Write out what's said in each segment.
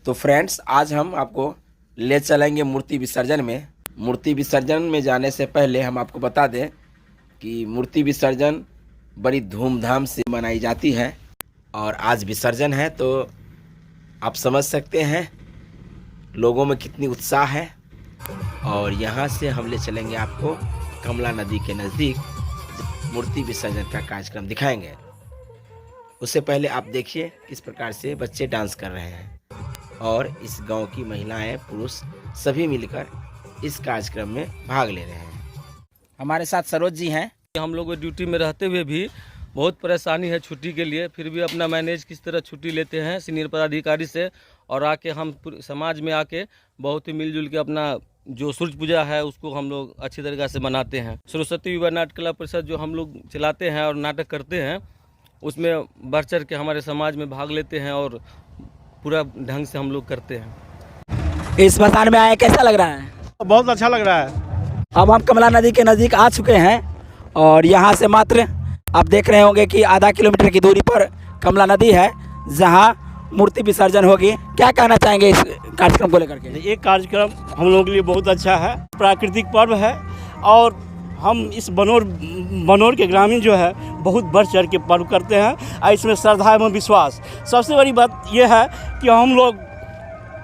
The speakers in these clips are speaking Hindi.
तो फ्रेंड्स, आज हम आपको ले चलेंगे मूर्ति विसर्जन में। मूर्ति विसर्जन में जाने से पहले हम आपको बता दें कि मूर्ति विसर्जन बड़ी धूमधाम से मनाई जाती है और आज विसर्जन है, तो आप समझ सकते हैं लोगों में कितनी उत्साह है। और यहाँ से हम ले चलेंगे आपको कमला नदी के नज़दीक, मूर्ति विसर्जन का कार्यक्रम दिखाएंगे। उससे पहले आप देखिए किस प्रकार से बच्चे डांस कर रहे हैं और इस गांव की महिलाएं पुरुष सभी मिलकर इस कार्यक्रम में भाग ले रहे हैं। हमारे साथ सरोज जी हैं। हम लोग ड्यूटी में रहते हुए भी बहुत परेशानी है छुट्टी के लिए, फिर भी अपना मैनेज किस तरह छुट्टी लेते हैं सीनियर पदाधिकारी से, और आके हम समाज में आके बहुत ही मिलजुल के अपना जो सूर्य पूजा है उसको हम लोग अच्छी तरीक़ा से मनाते हैं। सरस्वती विवाह नाट्य कला परिषद जो हम लोग चलाते हैं और नाटक करते हैं, उसमें बढ़ चढ़ के हमारे समाज में भाग लेते हैं और पूरा ढंग से हम लोग करते हैं। इस मैदान में आए कैसा लग रहा है? बहुत अच्छा लग रहा है। अब हम कमला नदी के नज़दीक आ चुके हैं और यहाँ से मात्र आप देख रहे होंगे कि आधा किलोमीटर की दूरी पर कमला नदी है, जहाँ मूर्ति विसर्जन होगी। क्या कहना चाहेंगे इस कार्यक्रम को लेकर के? ये कार्यक्रम हम लोगों के लिए बहुत अच्छा है, प्राकृतिक पर्व है और हम इस बनोर के ग्रामीण जो है बहुत बढ़ चढ़ के पर्व करते हैं और इसमें श्रद्धा एवं विश्वास। सबसे बड़ी बात यह है कि हम लोग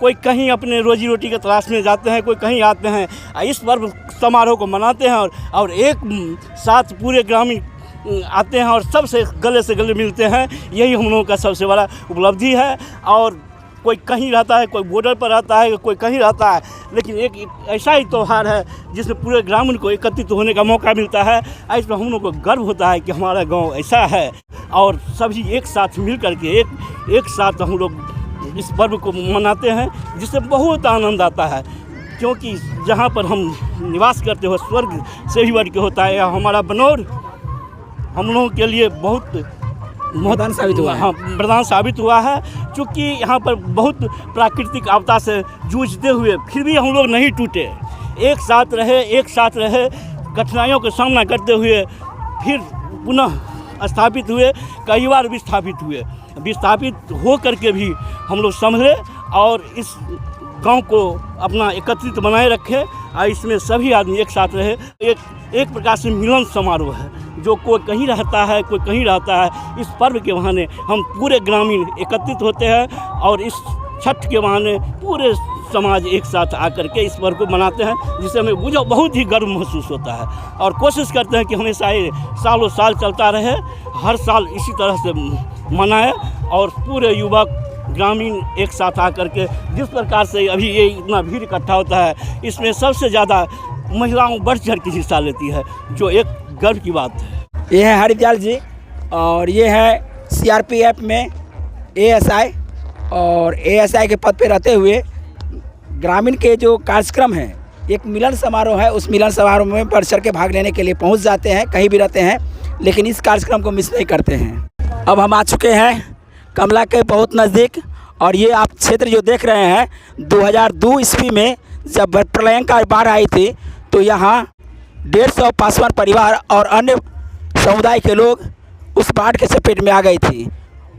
कोई कहीं अपने रोजी रोटी के तलाश में जाते हैं, कोई कहीं आते हैं, इस पर्व समारोह को मनाते हैं और एक साथ पूरे ग्रामीण आते हैं और सबसे गले से गले मिलते हैं। यही हम लोगों का सबसे बड़ा उपलब्धि है। और कोई कहीं रहता है, कोई बॉर्डर पर रहता है, कोई कहीं रहता है, लेकिन एक ऐसा ही त्यौहार है जिसमें पूरे ग्रामीण को एकत्रित होने का मौका मिलता है। इस पर हम लोग को गर्व होता है कि हमारा गांव ऐसा है और सभी एक साथ मिल करके एक साथ हम लोग इस पर्व को मनाते हैं, जिससे बहुत आनंद आता है। क्योंकि जहाँ पर हम निवास करते हो स्वर्ग से भी बढ़ के होता है। हमारा बनोर हम लोगों के लिए बहुत वरदान साबित हुआ है। हाँ, वरदान साबित हुआ है। चूँकि यहाँ पर बहुत प्राकृतिक आपदा से जूझते हुए फिर भी हम लोग नहीं टूटे, एक साथ रहे, कठिनाइयों का सामना करते हुए फिर पुनः स्थापित हुए, कई बार विस्थापित हो करके भी हम लोग संभले और इस गांव को अपना एकत्रित बनाए रखे और इसमें सभी आदमी एक साथ रहे। एक प्रकार से मिलन समारोह है, जो कोई कहीं रहता है, कोई कहीं रहता है। इस पर्व के बहाने हम पूरे ग्रामीण एकत्रित होते हैं और इस छठ के बहाने पूरे समाज एक साथ आकर के इस पर्व को मनाते हैं, जिससे हमें मुझे बहुत ही गर्व महसूस होता है और कोशिश करते हैं कि हमेशा ये सालों साल चलता रहे, हर साल इसी तरह से मनाए और पूरे युवक ग्रामीण एक साथ आकर के जिस प्रकार से अभी ये इतना भीड़ इकट्ठा होता है, इसमें सबसे ज़्यादा महिलाओं बढ़ चढ़ के हिस्सा लेती है, जो एक गर्व की बात है। ये है हरिदयाल जी और ये है CRPF में ASI, और ASI के पद पे रहते हुए ग्रामीण के जो कार्यक्रम है, एक मिलन समारोह है, उस मिलन समारोह में बढ़ चढ़ के भाग लेने के लिए पहुंच जाते हैं, कहीं भी रहते हैं, लेकिन इस कार्यक्रम को मिस नहीं करते हैं। अब हम आ चुके हैं कमला के बहुत नज़दीक और ये आप क्षेत्र जो देख रहे हैं 2002 ईस्वी में जब प्रलयंकार बाढ़ आई थी, तो यहाँ 150 पासवान परिवार और अन्य समुदाय के लोग उस बाढ़ के चपेट में आ गई थी।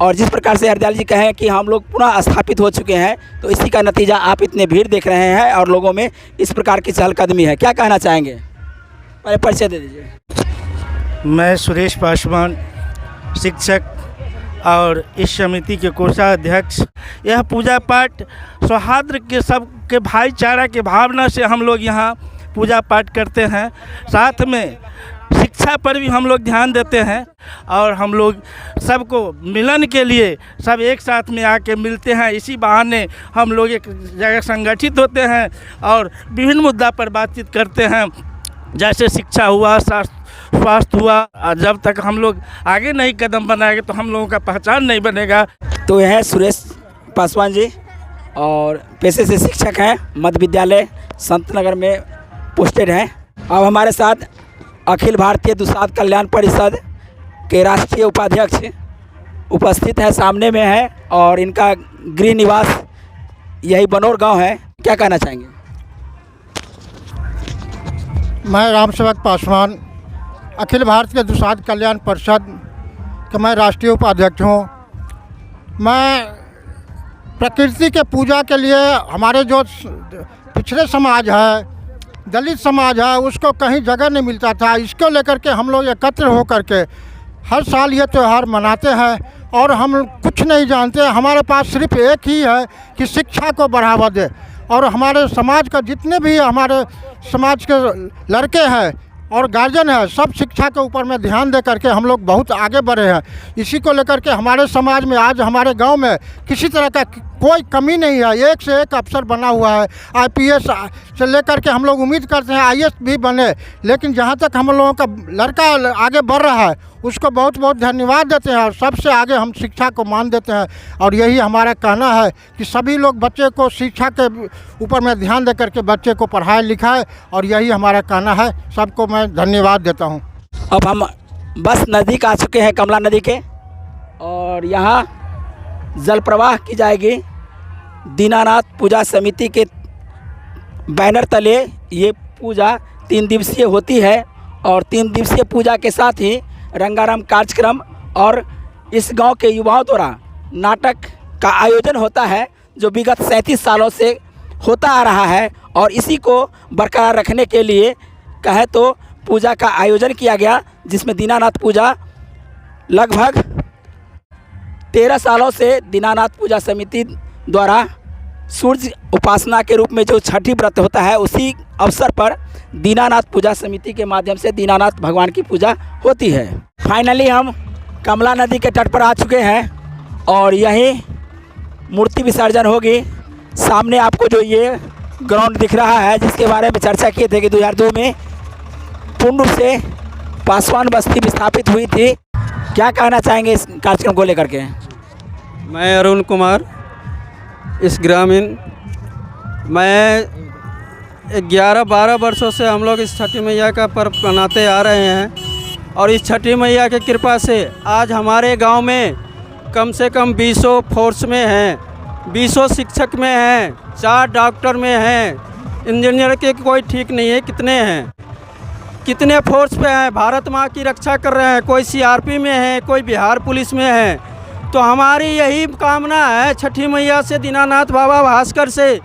और जिस प्रकार से हरदयाल जी कहें कि हम लोग पुनः स्थापित हो चुके हैं, तो इसी का नतीजा आप इतने भीड़ देख रहे हैं और लोगों में इस प्रकार की चहलकदमी है। क्या कहना चाहेंगे? पहले परिचय दे दीजिए। मैं सुरेश पासवान, शिक्षक और इस समिति के कोषाध्यक्ष। यह पूजा पाठ सौहार्द के सबके भाईचारा के भावना से हम लोग यहाँ पूजा पाठ करते हैं। साथ में शिक्षा पर भी हम लोग ध्यान देते हैं और हम लोग सबको मिलन के लिए सब एक साथ में आके मिलते हैं। इसी बहाने हम लोग एक जगह संगठित होते हैं और विभिन्न मुद्दा पर बातचीत करते हैं, जैसे शिक्षा हुआ, स्वास्थ्य हुआ। जब तक हम लोग आगे नहीं कदम बनाएंगे तो हम लोगों का पहचान नहीं बनेगा। तो यह है सुरेश पासवान जी और पेशे से शिक्षक हैं, मध्य विद्यालय संतनगर में पोस्टेड हैं। अब हमारे साथ अखिल भारतीय दुसाध कल्याण परिषद के राष्ट्रीय उपाध्यक्ष उपस्थित है, सामने में है और इनका गृह निवास यही बनोर गांव है। क्या कहना चाहेंगे? मैं रामसेवक पासवान, अखिल भारतीय दुसाध कल्याण परिषद का मैं राष्ट्रीय उपाध्यक्ष हूँ। मैं प्रकृति के पूजा के लिए हमारे जो पिछड़े समाज है, दलित समाज है, उसको कहीं जगह नहीं मिलता था। इसको लेकर के हम लोग एकत्र होकर के हर साल ये त्यौहार मनाते हैं और हम कुछ नहीं जानते। हमारे पास सिर्फ एक ही है कि शिक्षा को बढ़ावा दे और हमारे समाज का जितने भी हमारे समाज के लड़के हैं और गार्जियन है, सब शिक्षा के ऊपर में ध्यान दे करके हम लोग बहुत आगे बढ़े हैं। इसी को लेकर के हमारे समाज में आज हमारे गांव में किसी तरह का कोई कमी नहीं है। एक से एक अफसर बना हुआ है। IPS से लेकर के हम लोग उम्मीद करते हैं IAS भी बने, लेकिन जहां तक हम लोगों का लड़का आगे बढ़ रहा है उसको बहुत बहुत धन्यवाद देते हैं और सबसे आगे हम शिक्षा को मान देते हैं। और यही हमारा कहना है कि सभी लोग बच्चे को शिक्षा के ऊपर में ध्यान दे करके बच्चे को पढ़ाए लिखाए, और यही हमारा कहना है। सबको मैं धन्यवाद देता हूँ। अब हम बस नज़दीक आ चुके हैं कमला नदी के, और यहाँ जल प्रवाह की जाएगी। दीनानाथ पूजा समिति के बैनर तले ये पूजा 3 दिवसीय होती है, और 3 दिवसीय पूजा के साथ ही रंगारंग कार्यक्रम और इस गांव के युवाओं द्वारा नाटक का आयोजन होता है, जो विगत 37 सालों से होता आ रहा है। और इसी को बरकरार रखने के लिए कहे तो पूजा का आयोजन किया गया, जिसमें दीनानाथ पूजा लगभग 13 सालों से दीनानाथ पूजा समिति द्वारा सूर्य उपासना के रूप में जो छठी व्रत होता है, उसी अवसर पर दीनानाथ पूजा समिति के माध्यम से दीनानाथ भगवान की पूजा होती है। फाइनली हम कमला नदी के तट पर आ चुके हैं और यहीं मूर्ति विसर्जन होगी। सामने आपको जो ये ग्राउंड दिख रहा है, जिसके बारे में चर्चा किए थे कि 2002 में पूर्ण रूप से पासवान बस्ती विस्थापित हुई थी। क्या कहना चाहेंगे इस कार्यक्रम को लेकर के? मैं अरुण कुमार, इस ग्रामीण, मैं 11-12 वर्षों से हम लोग इस छठी मैया का पर्व मनाते आ रहे हैं, और इस छठी मैया की कृपा से आज हमारे गांव में कम से कम 20 फोर्स में हैं, 20 शिक्षक में हैं, 4 डॉक्टर में हैं, इंजीनियर के कोई ठीक नहीं है कितने हैं, कितने फोर्स पे हैं, भारत माँ की रक्षा कर रहे हैं, कोई CRP में है, कोई बिहार पुलिस में है। तो हमारी यही कामना है छठी मैया से, दीनानाथ बाबा भास्कर से,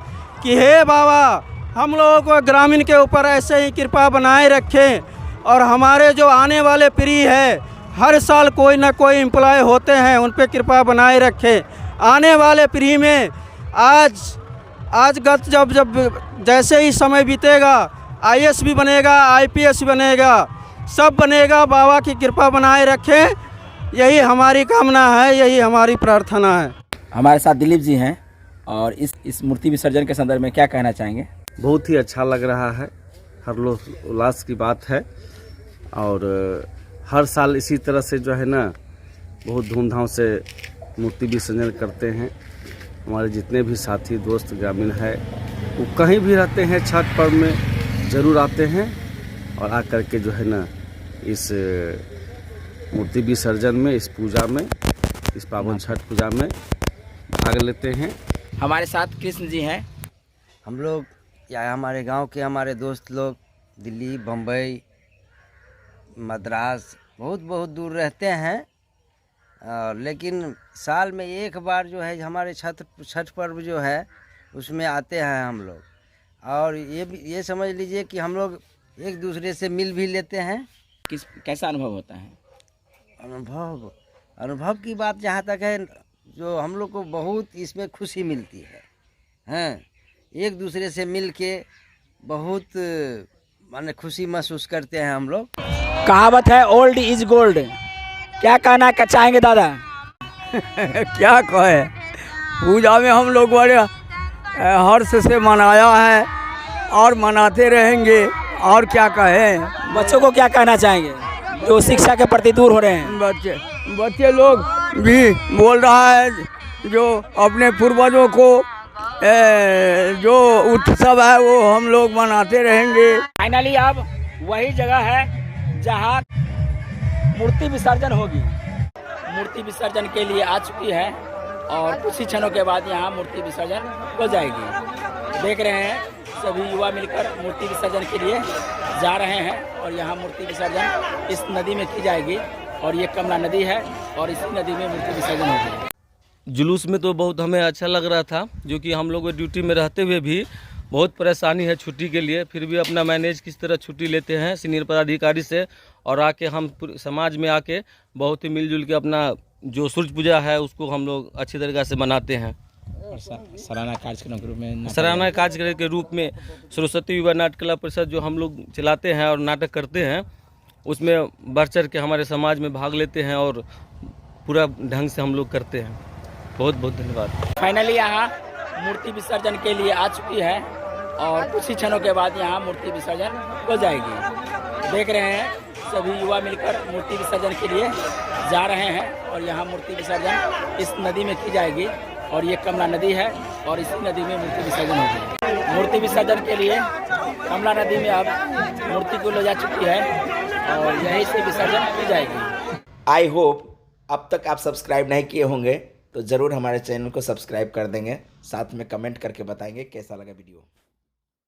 कि हे बाबा हम लोगों को ग्रामीण के ऊपर ऐसे ही कृपा बनाए रखें, और हमारे जो आने वाले पीढ़ी है, हर साल कोई ना कोई एम्प्लॉय होते हैं, उन पे कृपा बनाए रखें। आने वाले पीढ़ी में आज जब जैसे ही समय बीतेगा, IAS भी बनेगा, IPS बनेगा, सब बनेगा। बाबा की कृपा बनाए रखें, यही हमारी कामना है, यही हमारी प्रार्थना है। हमारे साथ दिलीप जी हैं, और इस मूर्ति विसर्जन के संदर्भ में क्या कहना चाहेंगे? बहुत ही अच्छा लग रहा है, हर्षोल्लास की बात है, और हर साल इसी तरह से जो है ना बहुत धूमधाम से मूर्ति विसर्जन करते हैं। हमारे जितने भी साथी दोस्त ग्रामीण है, वो कहीं भी रहते हैं, छठ पर्व में ज़रूर आते हैं और आकर के जो है ना इस मूर्ति विसर्जन में, इस पूजा में, इस पावन छठ पूजा में भाग लेते हैं। हमारे साथ कृष्ण जी हैं। हम लोग या हमारे गांव के हमारे दोस्त लोग दिल्ली, बम्बई, मद्रास बहुत दूर रहते हैं, लेकिन साल में एक बार जो है हमारे छठ पर्व जो है उसमें आते हैं हम लोग। और ये समझ लीजिए कि हम लोग एक दूसरे से मिल भी लेते हैं। कैसा अनुभव होता है? अनुभव की बात जहाँ तक है, जो हम लोग को बहुत इसमें खुशी मिलती है। हैं, एक दूसरे से मिल के बहुत माने खुशी महसूस करते हैं हम लोग। कहावत है ओल्ड इज गोल्ड, क्या कहना चाहेंगे दादा? क्या कहे, पूजा में हम लोग बड़े हर्ष से मनाया है और मनाते रहेंगे, और क्या कहें। बच्चों को क्या कहना चाहेंगे जो शिक्षा के प्रति दूर हो रहे हैं? बच्चे लोग भी बोल रहा है, जो अपने पूर्वजों को जो उत्सव है वो हम लोग मनाते रहेंगे। फाइनली अब वही जगह है जहां मूर्ति विसर्जन होगी। मूर्ति विसर्जन के लिए आ चुकी है, और कुछ ही क्षणों के बाद यहाँ मूर्ति विसर्जन हो जाएगी। देख रहे हैं सभी युवा मिलकर मूर्ति विसर्जन के लिए जा रहे हैं, और यहाँ मूर्ति विसर्जन इस नदी में की जाएगी, और ये कमला नदी है, और इसी नदी में मूर्ति विसर्जन होगी। जुलूस में तो बहुत हमें अच्छा लग रहा था, जो कि हम लोग ड्यूटी में रहते हुए भी बहुत परेशानी है छुट्टी के लिए, फिर भी अपना मैनेज किस तरह छुट्टी लेते हैं सीनियर पदाधिकारी से, और आके हम समाज में आके बहुत ही मिलजुल के अपना जो सूर्य पूजा है उसको हम लोग अच्छी तरीक़ा से मनाते हैं। सालाना कार्यक्रम के रूप में सालाना कार्यक्रम के रूप में सरस्वती युवा नाट्य कला परिषद जो हम लोग चलाते हैं और नाटक करते हैं, उसमें बढ़ चढ़ के हमारे समाज में भाग लेते हैं और पूरा ढंग से हम लोग करते हैं। बहुत बहुत धन्यवाद। फाइनली यहाँ मूर्ति विसर्जन के लिए आ चुकी है और कुछ ही क्षणों के बाद यहाँ मूर्ति विसर्जन हो जाएगी। देख रहे हैं सभी युवा मिलकर मूर्ति विसर्जन के लिए जा रहे हैं और यहाँ मूर्ति विसर्जन इस नदी में की जाएगी और ये कमला नदी है और इसी नदी में मूर्ति विसर्जन होगी। मूर्ति विसर्जन के लिए कमला नदी में अब मूर्ति को ले जा चुकी है और यहीं से विसर्जन की जाएगी। आई होप अब तक आप सब्सक्राइब नहीं किए होंगे तो ज़रूर हमारे चैनल को सब्सक्राइब कर देंगे, साथ में कमेंट करके बताएंगे कैसा लगा वीडियो।